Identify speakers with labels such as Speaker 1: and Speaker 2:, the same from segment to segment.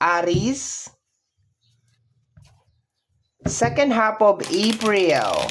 Speaker 1: Aries, second half of April.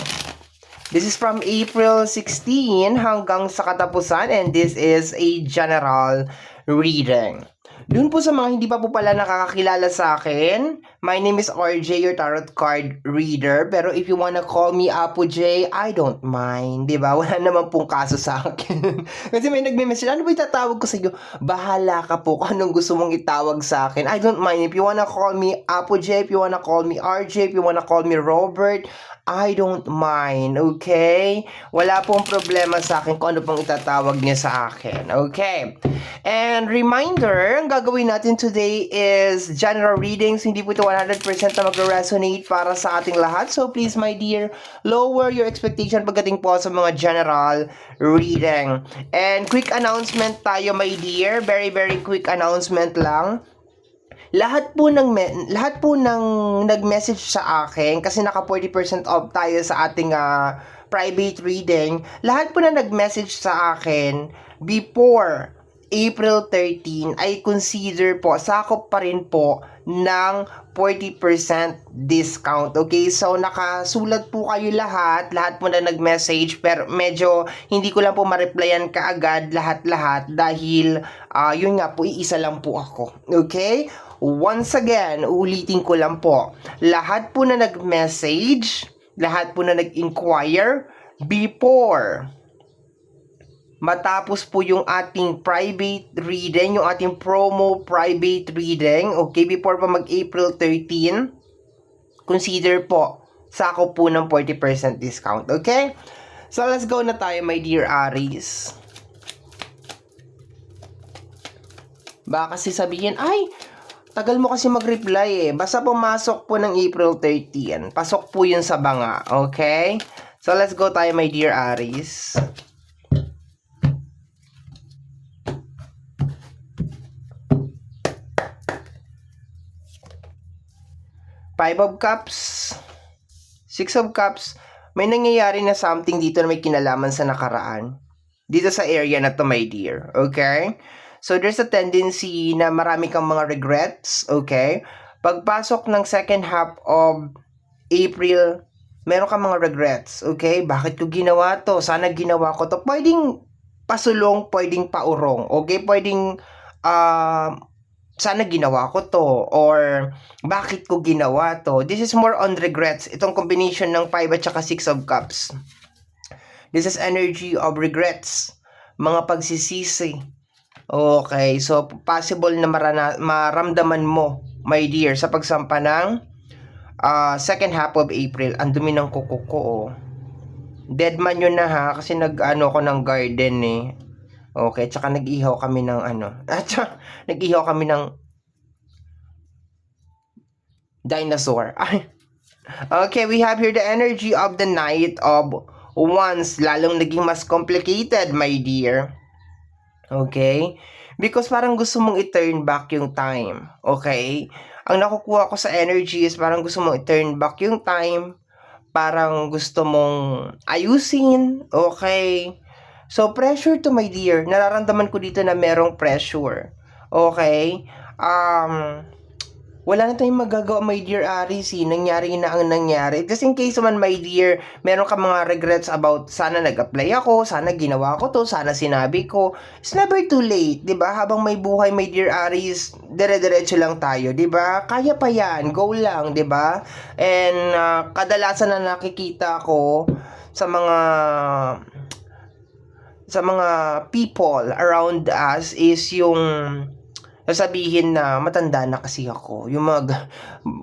Speaker 1: This is from April 16 hanggang sa katapusan, and this is a general reading. Dun po sa mga hindi pa po pala nakakakilala sa akin, my name is RJ, your tarot card reader. Pero if you wanna call me Apo J, I don't mind, di ba? Wala naman pong kaso sa akin. Kasi may nagme-message, ano ba itatawag ko sa iyo? Bahala ka po kung anong gusto mong itawag sa akin. I don't mind. If you wanna call me Apo J, if you wanna call me RJ, if you wanna call me Robert, I don't mind, okay? Wala pong problema sa akin kung ano pong itatawag niya sa akin, okay? And reminder, ang gagawin natin today is general readings. Hindi po ito 100% na mag-resonate para sa ating lahat. So please, my dear, lower your expectation pagdating po sa mga general reading. And quick announcement tayo, my dear. Very, very quick announcement lang. Lahat po ng nag-message sa akin kasi naka 40% off tayo sa ating private reading. Lahat po na nag-message sa akin before April 13 ay consider po, sakop pa rin po ng 40% discount. Okay, so nakasulat po kayo lahat po na nag-message, pero medyo hindi ko lang po ma-replyan kaagad lahat dahil yun nga po, iisa lang po ako. Okay? Once again, ulitin ko lang po. Lahat po na nag-message, lahat po na nag-inquire before matapos po yung ating private reading, yung ating promo private reading, okay, before pa mag-April 13, consider po, sakop po ng 40% discount, okay? So, let's go na tayo, my dear Aries. Baka kasi sabihin, ay, tagal mo kasi mag-reply eh. Basta pumasok po ng April 13, pasok po yun sa banga, okay? So, let's go tayo, my dear Aries. Five of Cups, Six of Cups, may nangyayari na something dito na may kinalaman sa nakaraan. Dito sa area na to, my dear. Okay? So, there's a tendency na marami kang mga regrets. Okay? Pagpasok ng second half of April, meron kang mga regrets. Okay? Bakit ko ginawa to? Sana ginawa ko to. Pwedeng pasulong, pwedeng paurong. Okay? Pwedeng, sana ginawa ko to, or bakit ko ginawa to. This is more on regrets. Itong combination ng 5 at saka 6 of Cups. This is energy of regrets. Mga pagsisisi. Okay, so possible na maramdaman mo, my dear, sa pagsampa ng second half of April. Ang dumi ng kuko ko, oh. Dead man yun na ha, kasi nag-ano ko ng garden eh. Okay, tsaka nag-ihaw kami ng nag-ihaw kami ng dinosaur. Okay, we have here the energy of the Knight of Wands. Lalong naging mas complicated, my dear. Okay? Because parang gusto mong i-turn back yung time. Okay? Ang nakukuha ko sa energy is parang gusto mong i-turn back yung time. Parang gusto mong ayusin. Okay? So, pressure to, my dear. Nararamdaman ko dito na merong pressure. Okay? Wala na tayong magagawa, my dear Aries. Nangyari na ang nangyari. Just in case naman, my dear, meron ka mga regrets about sana nag-apply ako, sana ginawa ko to, sana sinabi ko. It's never too late, di ba? Habang may buhay, my dear Aries, dire-diretso lang tayo, di ba? Kaya pa yan, go lang, di ba? And kadalasan na nakikita ko sa mga people around us is yung sasabihin na matanda na kasi ako. Yung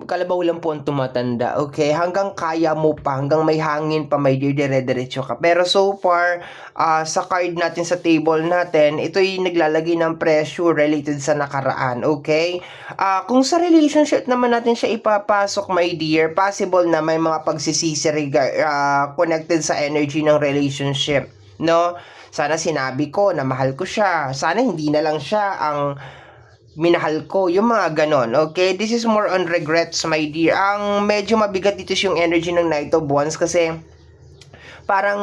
Speaker 1: kalabaw lang po ang tumatanda. Okay? Hanggang kaya mo pa, hanggang may hangin pa, may dire-diretso ka. Pero so far, sa card natin sa table natin, ito'y naglalagay ng pressure related sa nakaraan. Okay? Kung sa relationship naman natin siya ipapasok, my dear, possible na may mga pagsisisi connected sa energy ng relationship. No? Sana sinabi ko na mahal ko siya. Sana hindi na lang siya ang minahal ko. Yung mga ganon. Okay? This is more on regrets, my dear. Ang medyo mabigat dito is yung energy ng Knight of Wands kasi parang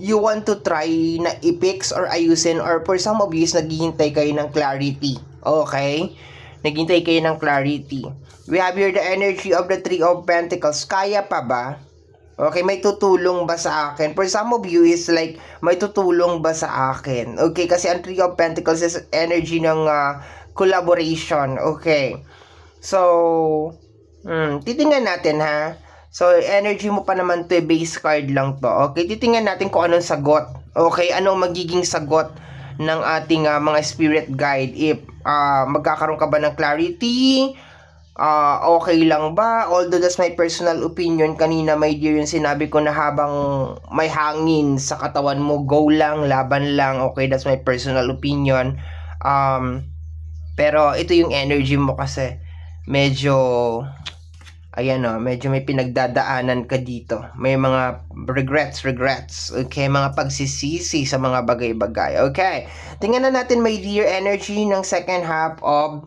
Speaker 1: you want to try na i-fix or ayusin, or for some of you is naghihintay kayo ng clarity. Okay? Naghintay kayo ng clarity. We have here the energy of the Three of Pentacles. Kaya pa ba? Okay, may tutulong ba sa akin? For some of you is like, may tutulong ba sa akin? Okay, kasi ang Three of Pentacles is energy ng collaboration. Okay. So, titingnan natin ha. So, energy mo pa naman to, base card lang to. Okay, titingnan natin kung anong sagot. Okay, anong magiging sagot ng ating mga spirit guide. If magkakaroon ka ba ng clarity, okay lang ba? Although that's my personal opinion, kanina my dear yung sinabi ko na habang may hangin sa katawan mo, go lang, laban lang. Okay, that's my personal opinion. Pero ito yung energy mo kasi medyo ayan medyo may pinagdadaanan ka dito. May mga regrets. Okay, mga pagsisisi sa mga bagay-bagay. Okay, tingnan na natin my dear energy ng second half of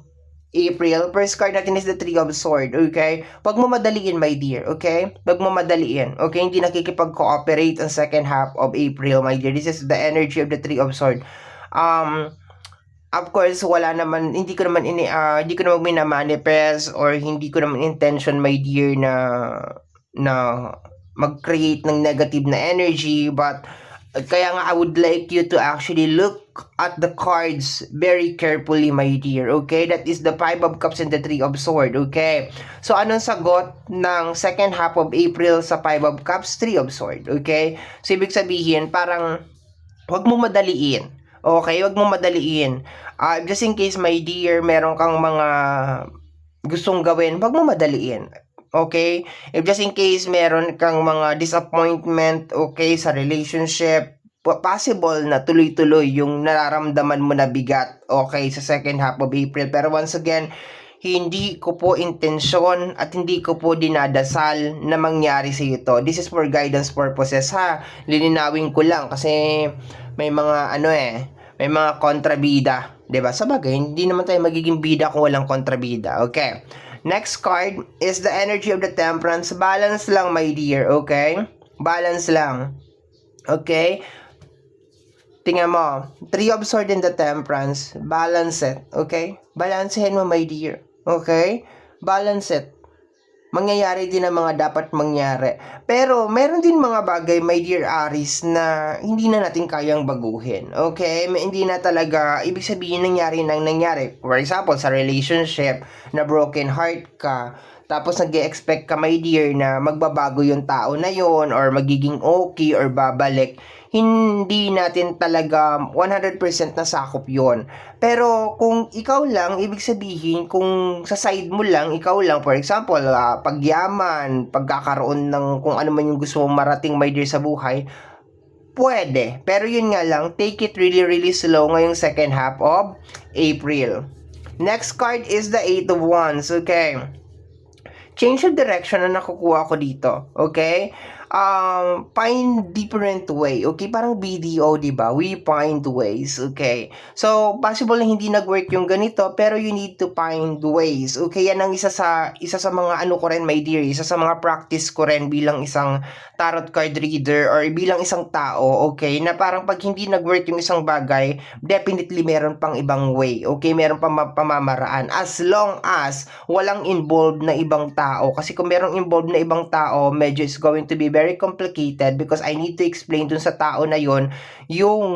Speaker 1: April. First card natin is the Three of Swords. Okay, wag mo madaliin my dear. Okay, wag mo madaliin. Okay, hindi nakikipag-cooperate ang second half of April my dear. This is the energy of the Three of Swords. Of course, wala naman, hindi ko naman minamanifest or hindi ko naman intention, my dear, na mag-create ng negative na energy. But, kaya nga, I would like you to actually look at the cards very carefully, my dear. Okay? That is the Five of Cups and the Three of Swords. Okay? So, anong sagot ng second half of April sa Five of Cups, Three of Swords? Okay? So, ibig sabihin, parang, wag mo madaliin. Okay, wag mo madaliin. Just in case, my dear, meron kang mga gustong gawin, wag mo madaliin. Okay? If just in case meron kang mga disappointment, okay, sa relationship, possible na tuloy-tuloy yung nararamdaman mo na bigat, okay, sa second half of April. Pero once again, hindi ko po intensyon at hindi ko po dinadasal na mangyari sa ito. This is for guidance purposes ha. Lilinawin ko lang kasi may mga may mga kontrabida, 'di ba? Sa bagay, hindi naman tayo magiging bida kung walang kontrabida. Okay. Next card is the energy of the Temperance. Balance lang, my dear, okay? Balance lang. Okay? Tingnan mo, Three of Swords in the Temperance. Balance it, okay? Balansehin mo, my dear. Okay? Balance it. Mangyayari din ang mga dapat mangyari. Pero, meron din mga bagay, my dear Aries, na hindi na natin kayang baguhin. Okay? Hindi na talaga, ibig sabihin, nangyari. For example, sa relationship, na broken heart ka, tapos nag-expect ka, my dear, na magbabago yung tao na yon or magiging okay or babalik. Hindi natin talaga 100% nasakop yon. Pero kung ikaw lang, ibig sabihin, kung sa side mo lang, ikaw lang, for example, pagyaman, pagkakaroon ng kung ano man yung gusto mong marating, my dear, sa buhay, pwede. Pero yun nga lang, take it really slow ngayong second half of April. Next card is the Eight of Wands. Okay. Change of direction na nakukuha ko dito. Okay? Find different way. Okay? Parang BDO, diba? We find ways. Okay? So, possible na hindi nag-work yung ganito, pero you need to find ways. Okay? Yan ang isa sa mga ano ko rin, my dear. Isa sa mga practice ko rin bilang isang tarot card reader or bilang isang tao. Okay? Na parang pag hindi nag-work yung isang bagay, definitely meron pang ibang way. Okay? Meron pang pamamaraan. As long as walang involved na ibang tao. Kasi kung merong involved na ibang tao, medyo is going to be very complicated because I need to explain dun sa tao na yon yung,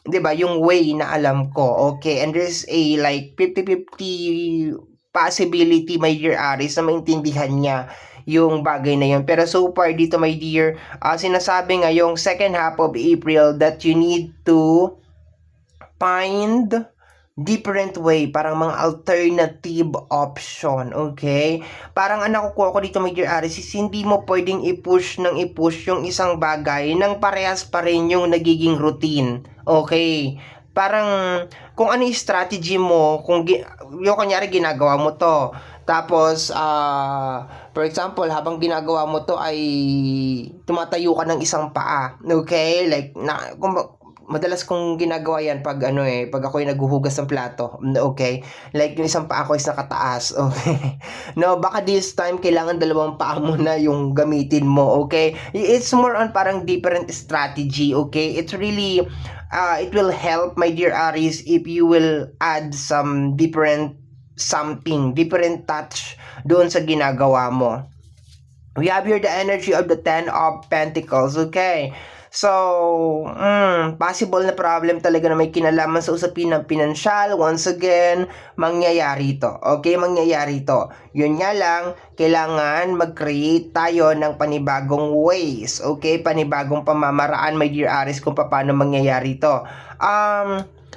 Speaker 1: 'di ba, yung way na alam ko. Okay? And there's a like 50-50 possibility, my dear Aries, na maintindihan niya yung bagay na yun. Pero so far dito, my dear, sinasabi nga yung second half of April that you need to find different way, parang mga alternative option, okay? Parang ang nakukuha ko dito, my dear Aries, is hindi mo pwedeng i-push yung isang bagay nang parehas pa rin yung nagiging routine, okay? Parang kung ano yung strategy mo, kung yung kunyari ginagawa mo to, tapos for example, habang ginagawa mo to ay tumatayo ka ng isang paa, okay? Like madalas kong ginagawa yan pag pag ako'y naghuhugas ng plato, okay? Like yung isang paa ko is nakataas, okay? No, baka this time kailangan dalawang paa mo na yung gamitin mo, okay? It's more on parang different strategy, okay? It's really it will help, my dear Aries, if you will add some different something, different touch doon sa ginagawa mo. We have here the energy of the Ten of Pentacles, okay? So, possible na problem talaga na may kinalaman sa usapin ng pinansyal. Once again, mangyayari to. Okay, mangyayari to. Yun nga lang, kailangan mag-create tayo ng panibagong ways. Okay, panibagong pamamaraan, my dear Aries, kung paano mangyayari to.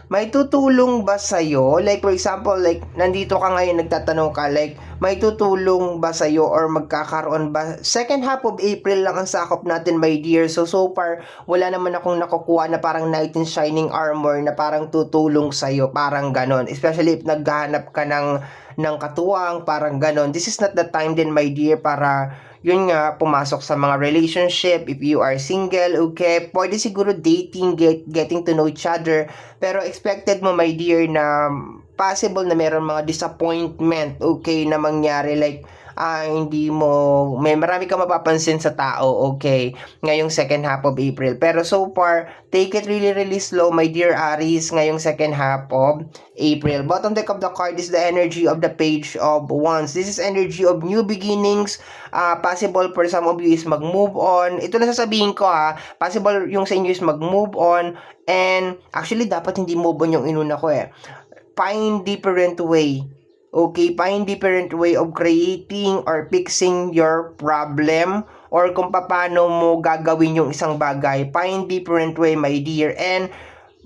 Speaker 1: May tutulong ba sa'yo? Like, for example, like, nandito ka ngayon, nagtatanong ka, like, may tutulong ba sa'yo or magkakaroon ba? Second half of April lang ang sakop natin, my dear. So far, wala naman akong nakukuha na parang knight in shining armor na parang tutulong sa'yo, parang ganon. Especially if naghahanap ka ng katuwang, parang ganon. This is not the time din, my dear, para yun nga, pumasok sa mga relationship. If you are single, okay, pwede siguro dating, getting to know each other. Pero expected mo, my dear, na possible na meron mga disappointment, okay, na mangyari. Like, hindi mo, may marami ka mapapansin sa tao, okay, ngayong second half of April. Pero so far, take it really, really slow, my dear Aries, ngayong second half of April. Bottom deck of the card is the energy of the Page of Wands. This is energy of new beginnings. Possible for some of you is mag-move on. Ito na sasabihin ko possible yung sa inyo is mag-move on. And actually, dapat hindi move on yung inuna ko Find different way. Okay, find different way of creating or fixing your problem or kung paano mo gagawin yung isang bagay. Find different way, my dear. And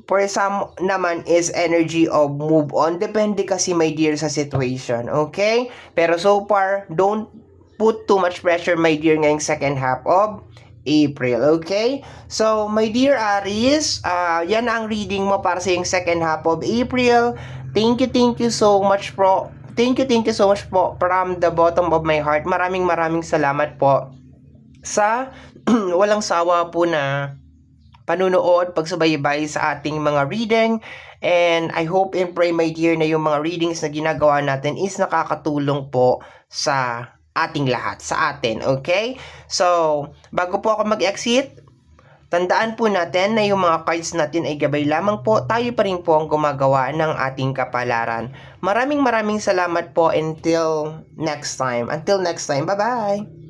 Speaker 1: for some naman is energy of move on. Depende kasi, my dear, sa situation. Okay? Pero so far, don't put too much pressure, my dear, ngayong second half of April. Okay? So, my dear Aries, yan ang reading mo para sa yung second half of April. Thank you so much po. Thank you so much po from the bottom of my heart. Maraming salamat po sa walang sawa po na panunood, pagsubaybay sa ating mga reading. And I hope and pray, my dear, na yung mga readings na ginagawa natin is nakakatulong po sa ating lahat, sa atin, okay? So, bago po ako mag-exit, tandaan po natin na yung mga cards natin ay gabay lamang po. Tayo pa rin po ang gumagawa ng ating kapalaran. Maraming salamat po until next time. Bye-bye!